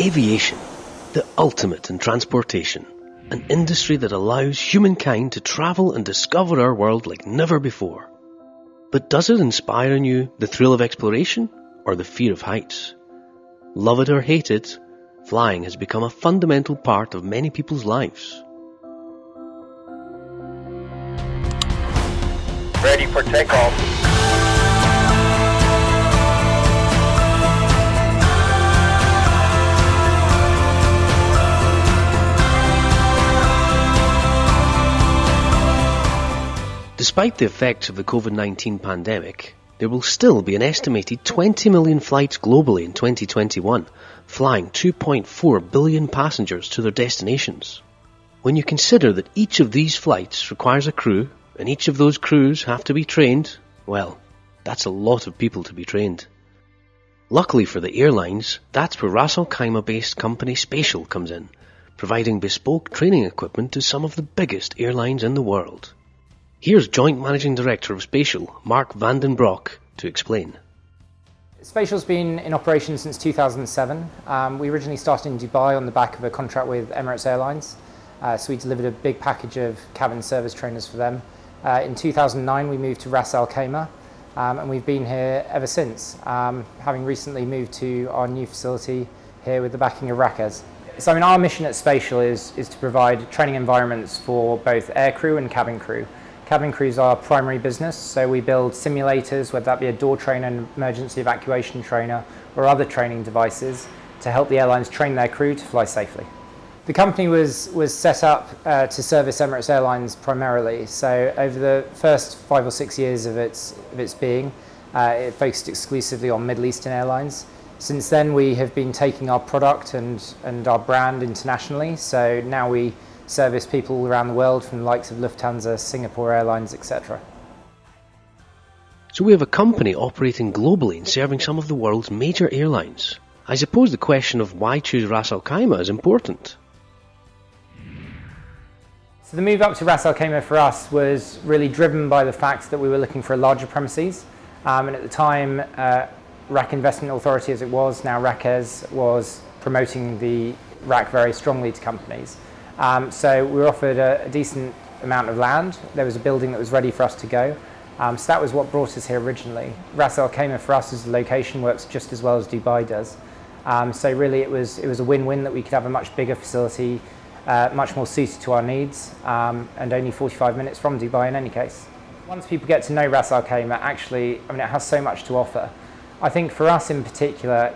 Aviation, the ultimate in transportation, an industry that allows humankind to travel and discover our world like never before. But does it inspire in you the thrill of exploration or the fear of heights? Love it or hate it, flying has become a fundamental part of many people's lives. Ready for takeoff. Despite the effects of the COVID-19 pandemic, there will still be an estimated 20 million flights globally in 2021, flying 2.4 billion passengers to their destinations. When you consider that each of these flights requires a crew, and each of those crews have to be trained, well, that's a lot of people to be trained. Luckily for the airlines, that's where Ras Al Khaimah based company Spatial comes in, providing bespoke training equipment to some of the biggest airlines in the world. Here's Joint Managing Director of Spatial, Mark van den Broek, to explain. Spatial's been in operation since 2007. We originally started in Dubai on the back of a contract with Emirates Airlines. So we delivered a big package of cabin service trainers for them. In 2009 we moved to Ras Al Khaimah, and we've been here ever since, having recently moved to our new facility here with the backing of Rakas. So our mission at Spatial is to provide training environments for both aircrew and cabin crew. Cabin crew is our primary business, so we build simulators, whether that be a door trainer, an emergency evacuation trainer, or other training devices to help the airlines train their crew to fly safely. The company was set up to service Emirates Airlines primarily, so over the first 5 or 6 years of its being, it focused exclusively on Middle Eastern airlines. Since then we have been taking our product and our brand internationally, so now we service people around the world from the likes of Lufthansa, Singapore Airlines, etc. So we have a company operating globally and serving some of the world's major airlines. I suppose the question of why choose Ras Al Khaimah is important. So the move up to Ras Al Khaimah for us was really driven by the fact that we were looking for a larger premises, and at the time RAK Investment Authority, as it was, now RAKES, was promoting the RAK very strongly to companies. So we were offered a decent amount of land. There was a building that was ready for us to go. So that was what brought us here originally. Ras Al Khaimah for us as a location works just as well as Dubai does. So really it was a win-win that we could have a much bigger facility, much more suited to our needs, and only 45 minutes from Dubai in any case. Once people get to know Ras Al Khaimah, actually, it has so much to offer. I think for us in particular,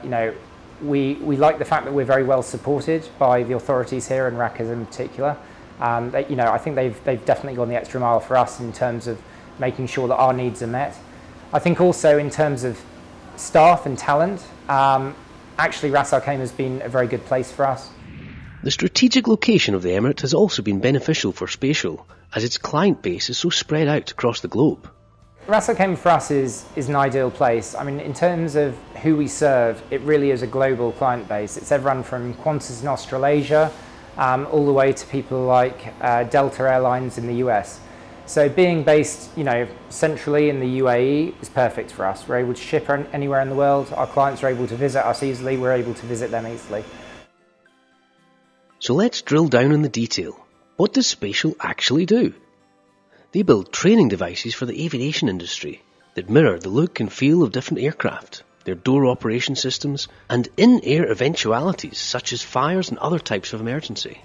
we like the fact that we're very well supported by the authorities here and RAKES in particular. I think they've definitely gone the extra mile for us in terms of making sure that our needs are met. I think also in terms of staff and talent, actually Ras Al Khaimah has been a very good place for us. The strategic location of the Emirate has also been beneficial for Spatial, as its client base is so spread out across the globe. Ras Al Khaimah for us is an ideal place. In terms of who we serve, it really is a global client base. It's everyone from Qantas in Australasia, all the way to people like Delta Airlines in the US. So being based, centrally in the UAE is perfect for us. We're able to ship anywhere in the world. Our clients are able to visit us easily. We're able to visit them easily. So let's drill down on the detail. What does Spatial actually do? They build training devices for the aviation industry that mirror the look and feel of different aircraft, their door operation systems, and in-air eventualities such as fires and other types of emergency.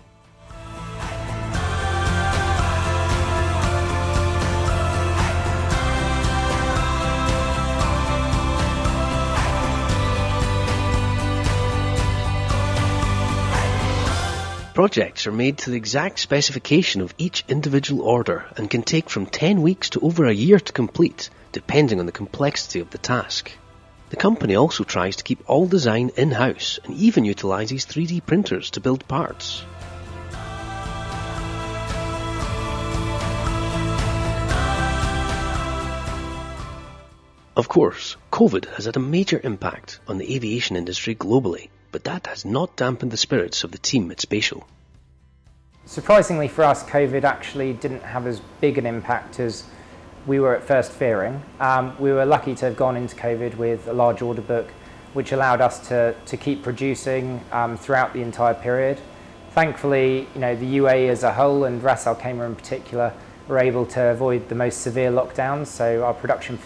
Projects are made to the exact specification of each individual order and can take from 10 weeks to over a year to complete, depending on the complexity of the task. The company also tries to keep all design in-house and even utilises 3D printers to build parts. Of course, COVID has had a major impact on the aviation industry globally, but that has not dampened the spirits of the team at Spatial. Surprisingly for us, COVID actually didn't have as big an impact as we were at first fearing. We were lucky to have gone into COVID with a large order book which allowed us to keep producing throughout the entire period. Thankfully, the UAE as a whole and Ras Al Khaimah in particular were able to avoid the most severe lockdowns, so our production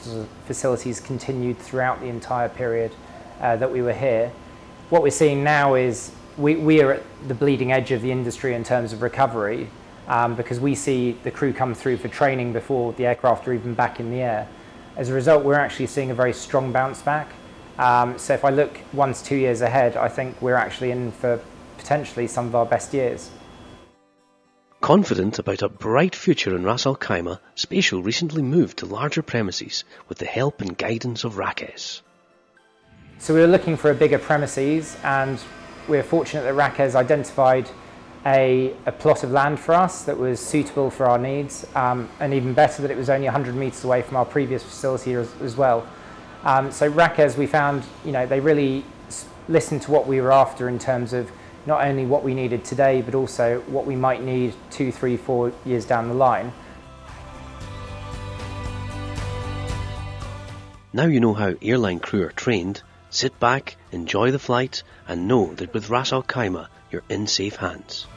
facilities continued throughout the entire period that we were here. What we're seeing now is we are at the bleeding edge of the industry in terms of recovery, because we see the crew come through for training before the aircraft are even back in the air. As a result, we're actually seeing a very strong bounce back. So if I look 1 to 2 years ahead, I think we're actually in for potentially some of our best years. Confident about a bright future in Ras Al Khaimah, Spatial recently moved to larger premises with the help and guidance of Rakesh. So we were looking for a bigger premises, and we were fortunate that Rakesh identified a plot of land for us that was suitable for our needs, and even better that it was only 100 metres away from our previous facility as well. So Rakesh, we found, they really listened to what we were after in terms of not only what we needed today, but also what we might need 2, 3, 4 years down the line. Now you know how airline crew are trained. Sit back, enjoy the flight, and know that with Ras Al Khaimah, you're in safe hands.